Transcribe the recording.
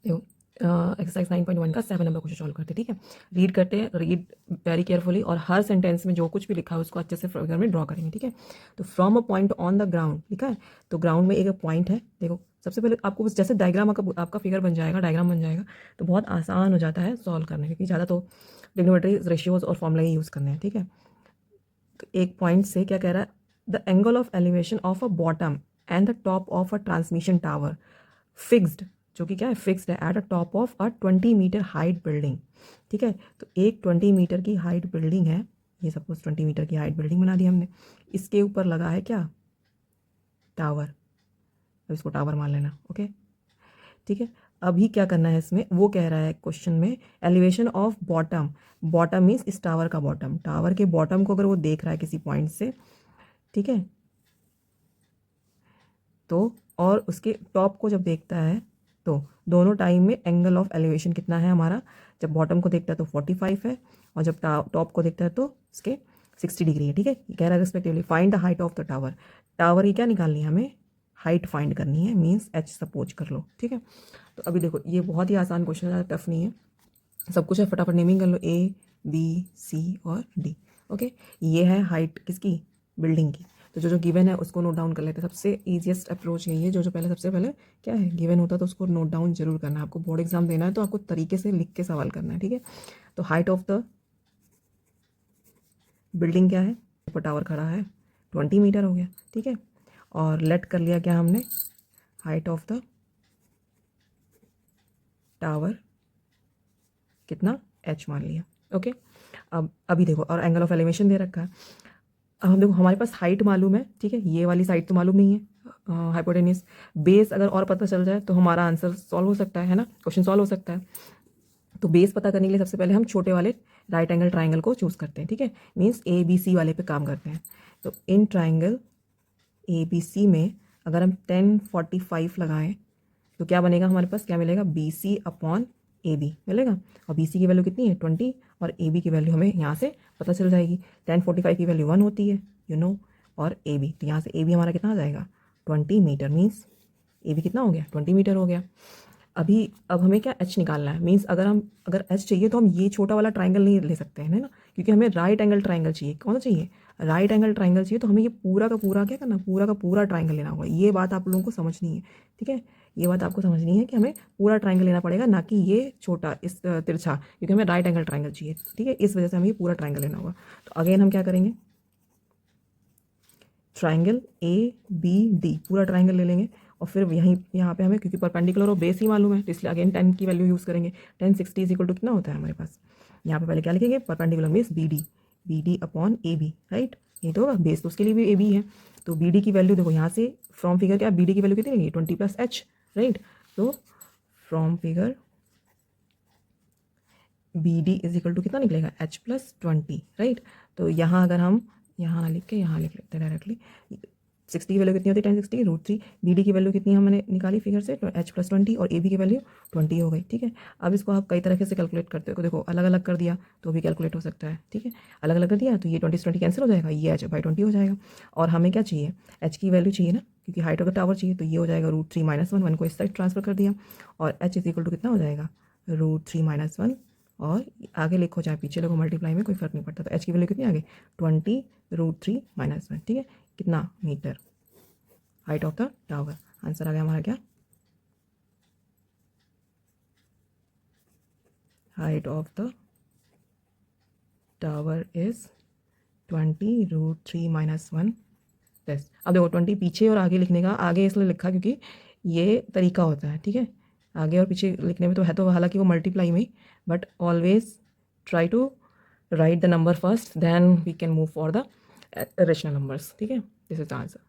देखो एक्सरसाइज 9.1 का 7 number question solve करते हैं, ठीक है। रीड करते हैं, रीड वेरी केयरफुली, और हर सेंटेंस में जो कुछ भी लिखा है उसको अच्छे से फिगर में ड्रॉ करेंगे, ठीक है। तो from a point on the ground लिखा है, तो ग्राउंड में एक पॉइंट है। देखो सबसे पहले आपको बस जैसे डायग्राम आपका फिगर बन जाएगा, डायग्राम बन जाएगा, तो बहुत आसान हो जाता है सॉल्व करने, क्योंकि ज़्यादा तो ट्रिग्नोमेट्री रेशियोज और फॉर्मूला ही यूज़ करने हैं, ठीक है। तो एक पॉइंट से क्या कह रहा है, the angle of elevation of a bottom and the top of a transmission tower fixed, जो कि क्या है, फिक्स्ड है, at a top of a 20 metre height building, ठीक है। तो एक 20 मीटर की हाइट बिल्डिंग है, ये सपोज 20 मीटर की हाइट बिल्डिंग बना दी हमने, इसके ऊपर लगा है क्या, टावर। अब इसको टावर मान लेना, ओके, ठीक है। अभी क्या करना है इसमें, वो कह रहा है क्वेश्चन में elevation of bottom, bottom means इस टावर का बॉटम, टावर के बॉटम को अगर वो देख रहा है किसी पॉइंट से, ठीक है, तो और उसके टॉप को जब देखता है, तो दोनों टाइम में एंगल ऑफ एलिवेशन कितना है हमारा, जब बॉटम को देखता है तो 45 है, और जब टॉप को देखता है तो इसके 60 डिग्री है, ठीक है। ये कह रहा है respectively find the height of the tower, tower की क्या निकालनी है हमें, हाइट फाइंड करनी है, मीन्स एच सपोज कर लो, ठीक है। तो अभी देखो ये बहुत ही आसान क्वेश्चन है, टफ नहीं है, सब कुछ है, फटाफट नेमिंग कर लो, ए बी सी और डी, ओके। ये है हाइट किसकी, बिल्डिंग की। तो जो जो गिवन है उसको नोट डाउन कर लेते हैं, सबसे ईजिएस्ट अप्रोच यही है, जो जो पहले सबसे पहले क्या है, गिवन होता है तो उसको नोट डाउन जरूर करना है। आपको बोर्ड एग्जाम देना है तो आपको तरीके से लिख के सवाल करना है, ठीक है। तो हाइट ऑफ द बिल्डिंग क्या है, ऊपर टावर खड़ा है, 20 मीटर हो गया, ठीक है। और लेट कर लिया क्या हमने, हाइट ऑफ द टावर कितना, एच मान लिया, ओके। अब अभी देखो, और एंगल ऑफ एलिवेशन दे रखा है। अब हम देखो हमारे पास हाइट मालूम है, ठीक है, ये वाली साइड तो मालूम नहीं है, हाइपोटेनियस, बेस अगर और पता चल जाए तो हमारा आंसर सॉल्व हो सकता है ना, क्वेश्चन सॉल्व हो सकता है। तो बेस पता करने के लिए सबसे पहले हम छोटे वाले राइट एंगल ट्राइंगल को चूज़ करते हैं, ठीक है, मीन्स ए बी सी वाले पे काम करते हैं। तो in triangle A B C में अगर हम 1045 लगाएं तो क्या बनेगा हमारे पास, क्या मिलेगा, B C upon A B मिलेगा। और बी सी की वैल्यू कितनी है, 20, और ए बी की वैल्यू हमें यहाँ से पता चल जाएगी, 1045 की वैल्यू 1 होती है, यू नो। और ए बी, तो यहाँ से ए बी हमारा कितना आ जाएगा, 20 मीटर, मीन्स ए बी कितना हो गया, 20 मीटर हो गया। अभी अब हमें क्या एच निकालना है, मीन्स अगर एच चाहिए तो हम ये छोटा वाला ट्राइंगल नहीं ले सकते हैं, है ना, क्योंकि हमें राइट एंगल ट्राइंगल चाहिए। कौन सा चाहिए, राइट एंगल ट्राइंगल चाहिए, तो हमें ये पूरा का पूरा क्या करना, पूरा का पूरा ट्राइंगल लेना होगा। ये बात आप लोगों को समझनी है, ठीक है, ये बात आपको समझनी है कि हमें पूरा ट्राइंगल लेना पड़ेगा, ना कि ये छोटा इस तिरछा, क्योंकि हमें राइट एंगल ट्राइंगल चाहिए, ठीक है, इस वजह से हमें ये पूरा ट्राइंगल लेना होगा। तो अगेन हम क्या करेंगे, ट्राइंगल ए बी डी पूरा ट्राइंगल ले लेंगे, और फिर यहाँ पे हमें क्योंकि परपेंडिकुलर और बेस ही मालूम है, तो इसलिए अगेन 10 की वैल्यू यूज़ करेंगे। 1060 इज इक्वल टू कितना होता है हमारे पास, यहाँ पे पहले क्या लिखेंगे, perpendicular means B D upon A B, right, ये तो होगा, बेस तो उसके लिए भी ए बी है। तो बी डी की वैल्यू देखो यहाँ से फ्रॉम फिगर क्या, बी डी की वैल्यू कितनी रहेगी, 20 प्लस एच, राइट। तो from figure B D is equal to कितना निकलेगा, एच प्लस 20, राइट। तो यहाँ अगर हम यहाँ ना लिख के यहाँ लिख लेते हैं डायरेक्टली, 60 की वैल्यू कितनी होती है, 1060 √3, बी डी की वैल्यू कितनी हमने निकाली फिगर से, एच प्लस 20, और ए बी की वैल्यू 20 हो गई, ठीक है। अब इसको आप कई तरीके से कैलकुलेट करते हो, देखो अलग अलग कर दिया तो भी कैलकुलेट हो सकता है, ठीक है, अलग अलग कर दिया तो ये 20 से 20 कैंसिल हो जाएगा, ये एच बाई 20 हो जाएगा। और हमें क्या चाहिए, एच की वैल्यू चाहिए ना, क्योंकि हाइट ऑफ द टावर चाहिए, तो ये हो जाएगा √3 - 1, 1 को इस साइड ट्रांसफर कर दिया, और एच इज इक्वल टू कितना हो जाएगा, √3 - 1, और आगे लिखो चाहे पीछे लिखो, मल्टीप्लाई में कोई फर्क नहीं पड़ता। तो एच की वैल्यू कितनी आ गई, 20 √3 - 1, ठीक है, कितना meter, height of the tower. Answer आ गया हमारा क्या, height of the tower is 20 √3 - 1 plus, अब देखो 20 पीछे और आगे लिखने का, आगे इसलिए लिखा क्योंकि ये तरीका होता है, ठीक है, आगे और पीछे लिखने में तो है, तो हालांकि वो मल्टीप्लाई में, but always try to write the number first, then we can move for the rational numbers, ठीक है, दिस इज द आंसर।